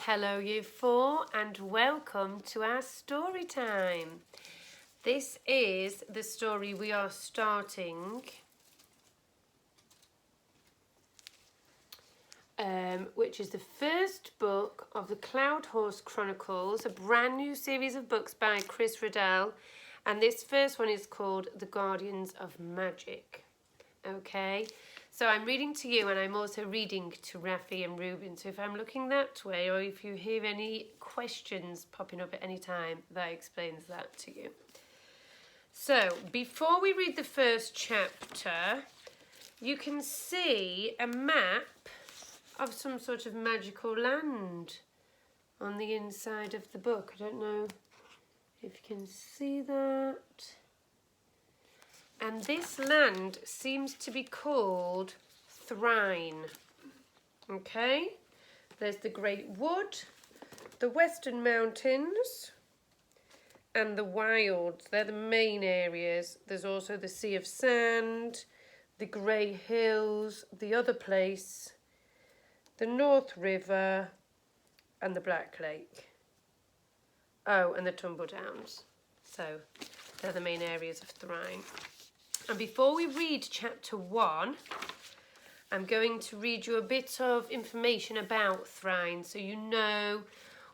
Hello Year 4 and welcome to our story time. This is the story we are starting, which is the first book of the Cloud Horse Chronicles, a brand new series of books by Chris Riddell, and this first one is called The Guardians of Magic. Okay, so I'm reading to you and I'm also reading to Rafi and Ruben, so if I'm looking that way or if you hear any questions popping up at any time, that explains that to you. So before we read the first chapter, you can see a map of some sort of magical land on the inside of the book. I don't know if you can see that. And this land seems to be called Thryne. Okay, there's the Great Wood, the Western Mountains, and the Wilds. They're the main areas. There's also the Sea of Sand, the Grey Hills, the other place, the North River, and the Black Lake. Oh, and the Tumble Downs. So they're the main areas of Thryne. And before we read chapter 1, I'm going to read you a bit of information about Thryne so you know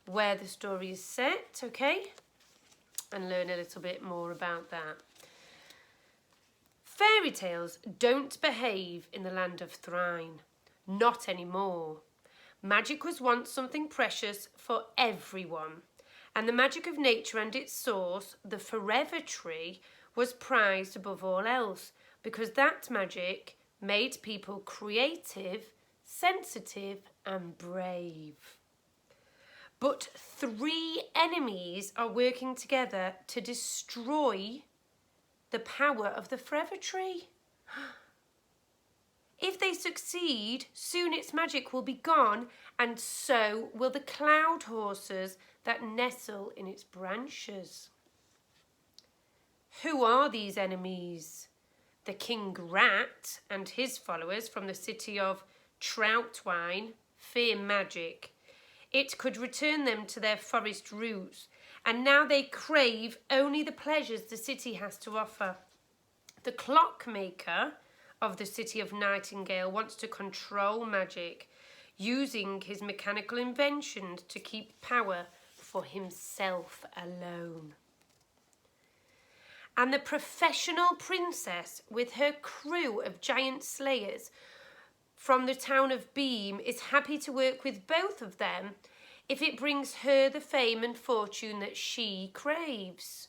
where the story is set, okay? And learn a little bit more about that. Fairy tales don't behave in the land of Thryne. Not anymore. Magic was once something precious for everyone. And the magic of nature and its source, the Forever Tree, was prized above all else because that magic made people creative, sensitive and brave. But 3 enemies are working together to destroy the power of the Forever Tree. If they succeed, soon its magic will be gone, and so will the cloud horses that nestle in its branches. Who are these enemies? The King Rat and his followers from the city of Thryne fear magic. It could return them to their forest roots, and now they crave only the pleasures the city has to offer. The clockmaker of the city of Nightingale wants to control magic, using his mechanical inventions to keep power for himself alone. And the professional princess with her crew of giant slayers from the town of Beam is happy to work with both of them if it brings her the fame and fortune that she craves.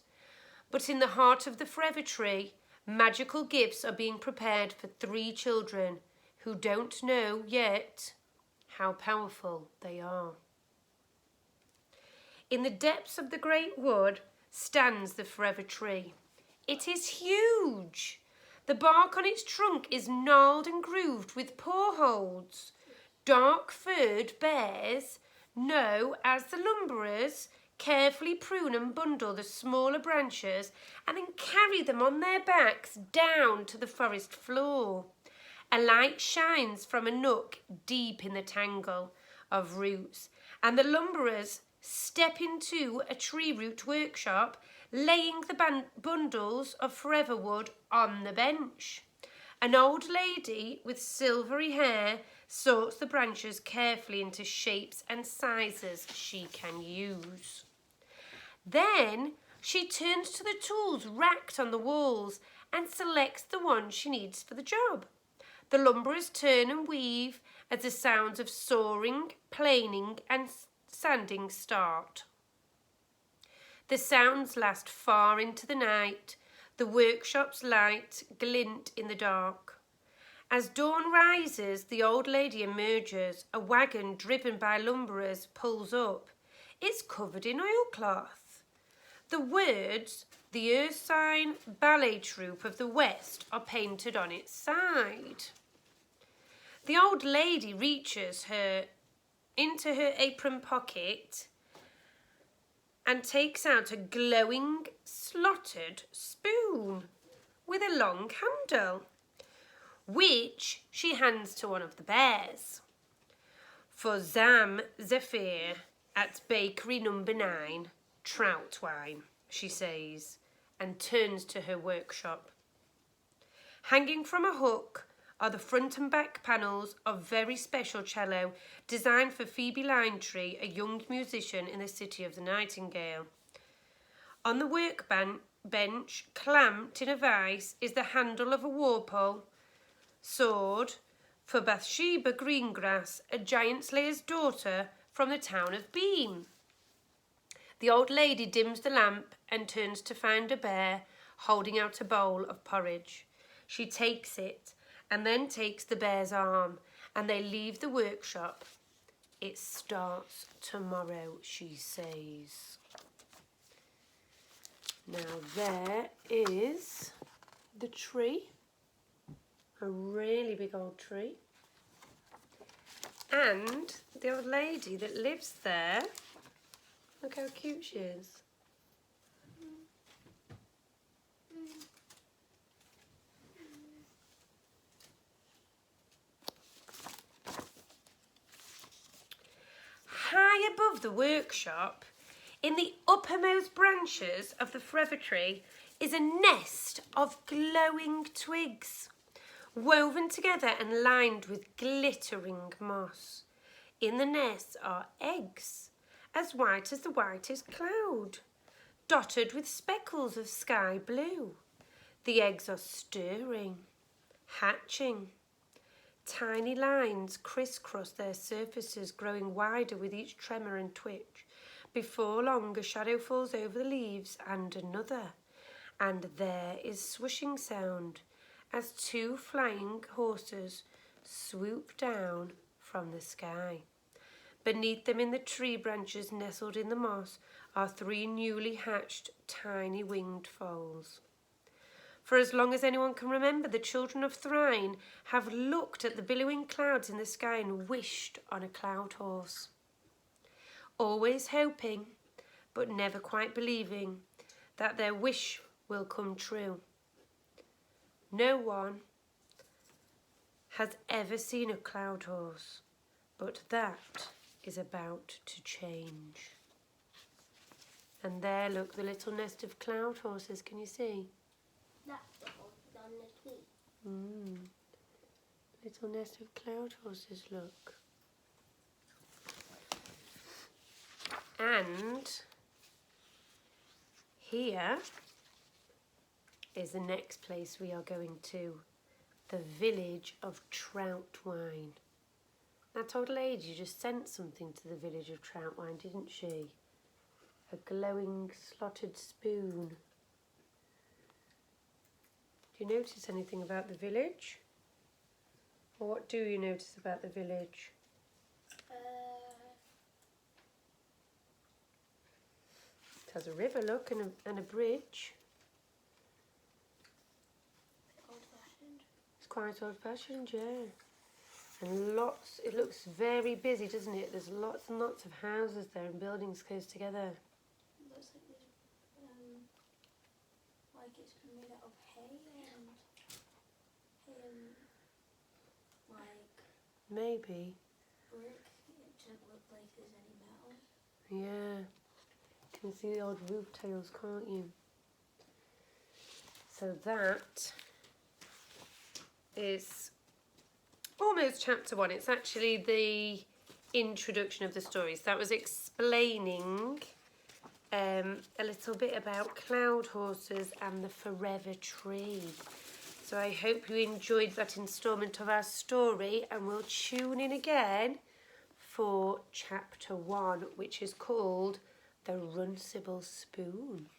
But in the heart of the Forever Tree, magical gifts are being prepared for 3 children who don't know yet how powerful they are. In the depths of the Great Wood stands the Forever Tree. It is huge. The bark on its trunk is gnarled and grooved with pore-holes. Dark-furred bears know as the lumberers carefully prune and bundle the smaller branches and then carry them on their backs down to the forest floor. A light shines from a nook deep in the tangle of roots, and the lumberers step into a tree root workshop, laying the bundles of forever wood on the bench. An old lady with silvery hair sorts the branches carefully into shapes and sizes she can use. Then she turns to the tools racked on the walls and selects the one she needs for the job. The lumberers turn and weave as the sounds of sawing, planing and sanding start. The sounds last far into the night. The workshop's light glint in the dark. As dawn rises, the old lady emerges. A wagon driven by lumberers pulls up. It's covered in oilcloth. The words, "The Ursine Ballet Troupe of the West," are painted on its side. The old lady reaches into her apron pocket and takes out a glowing slotted spoon with a long handle, which she hands to one of the bears. for Zam Zephyr at bakery number 9, trout wine, she says, and turns to her workshop. Hanging from a hook are the front and back panels of very special cello designed for Phoebe Linetree, a young musician in the City of the Nightingale. On the workbench, clamped in a vise, is the handle of a warpole sword for Bathsheba Greengrass, a giant slayer's daughter from the town of Beam. The old lady dims the lamp and turns to find a bear holding out a bowl of porridge. She takes it and then takes the bear's arm, and they leave the workshop. It starts tomorrow, she says. Now there is the tree, a really big old tree, and the old lady that lives there. Look how cute she is. High above the workshop, in the uppermost branches of the forever tree, is a nest of glowing twigs, woven together and lined with glittering moss. In the nest are eggs, as white as the whitest cloud, dotted with speckles of sky blue. The eggs are stirring, hatching. Tiny lines crisscross their surfaces, growing wider with each tremor and twitch. Before long, a shadow falls over the leaves, and another. And there is swishing sound as 2 flying horses swoop down from the sky. Beneath them, in the tree branches nestled in the moss, are 3 newly hatched tiny winged foals. For as long as anyone can remember, the children of Thryne have looked at the billowing clouds in the sky and wished on a cloud horse. Always hoping, but never quite believing, that their wish will come true. No one has ever seen a cloud horse, but that is about to change. And there, look, the little nest of cloud horses. Can you see? That's the horses on the tree. Little nest of cloud horses, look. And here is the next place we are going to, the village of Troutwine. That old lady just sent something to the village of Troutwine, didn't she? A glowing slotted spoon. Do you notice anything about the village? Or what do you notice about the village? It has a river, look, and a bridge. Old-fashioned. It's quite old-fashioned, yeah. And lots, it looks very busy, doesn't it? There's lots and lots of houses there and buildings close together. Looks like it's made out of hay and like Maybe. brick. It doesn't look like there's any metal. Yeah. You can see the old roof tiles, can't you? So that is almost chapter 1. It's actually the introduction of the story. So that was explaining a little bit about cloud horses and the forever tree. So I hope you enjoyed that instalment of our story, and we'll tune in again for chapter 1, which is called The Runcible Spoon.